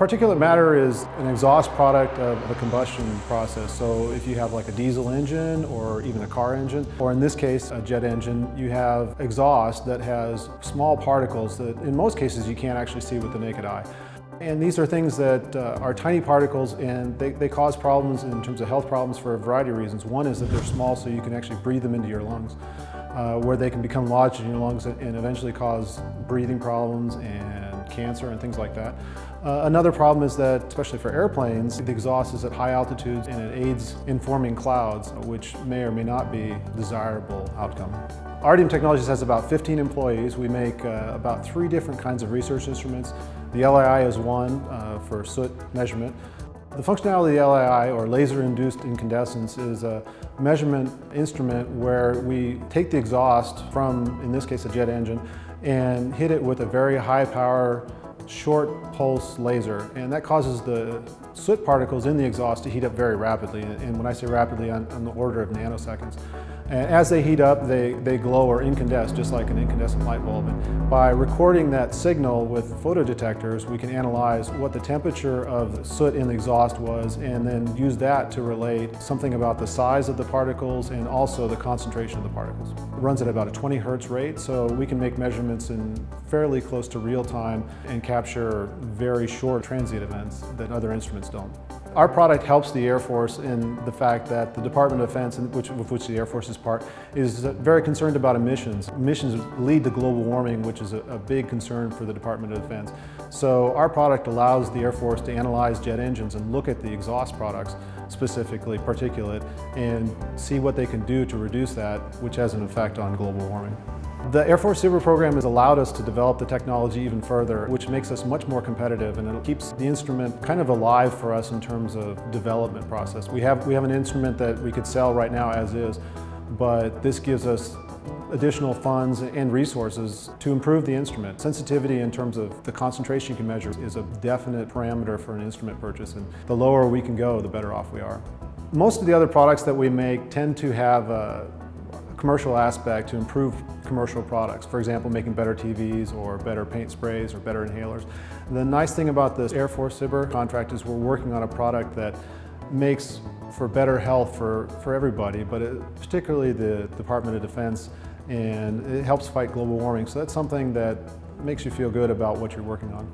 Particulate matter is an exhaust product of a combustion process. So if you have like a diesel engine or even a car engine, or in this case a jet engine, you have exhaust that has small particles that in most cases you can't actually see with the naked eye. And these are things that are tiny particles, and they cause problems in terms of health problems for a variety of reasons. One is that they're small, so you can actually breathe them into your lungs, where they can become lodged in your lungs and eventually cause breathing problems and cancer and things like that. Another problem is that, especially for airplanes, the exhaust is at high altitudes and it aids in forming clouds, which may or may not be a desirable outcome. Artium Technologies has about 15 employees. We make about 3 different kinds of research instruments. The LII is one for soot measurement. The functionality of the LII, or laser-induced incandescence, is a measurement instrument where we take the exhaust from, in this case, a jet engine, and hit it with a very high power, short pulse laser, and that causes the soot particles in the exhaust to heat up very rapidly, and when I say rapidly, on the order of nanoseconds. And as they heat up, they glow or incandesce, just like an incandescent light bulb. And by recording that signal with photodetectors, we can analyze what the temperature of the soot in the exhaust was, and then use that to relate something about the size of the particles and also the concentration of the particles. It runs at about a 20 hertz rate, so we can make measurements in fairly close to real time and capture very short transient events that other instruments don't. Our product helps the Air Force in the fact that the Department of Defense, of which the Air Force is part, is very concerned about emissions. Emissions lead to global warming, which is a big concern for the Department of Defense. So our product allows the Air Force to analyze jet engines and look at the exhaust products, specifically particulate, and see what they can do to reduce that, which has an effect on global warming. The Air Force SBIR program has allowed us to develop the technology even further, which makes us much more competitive, and it keeps the instrument kind of alive for us in terms of development process. We have an instrument that we could sell right now as is, but this gives us additional funds and resources to improve the instrument. Sensitivity in terms of the concentration you can measure is a definite parameter for an instrument purchase, and the lower we can go, the better off we are. Most of the other products that we make tend to have a commercial aspect to improve commercial products. For example, making better TVs or better paint sprays or better inhalers. The nice thing about this Air Force SBIR contract is we're working on a product that makes for better health for everybody, but particularly the Department of Defense, and it helps fight global warming. So that's something that makes you feel good about what you're working on.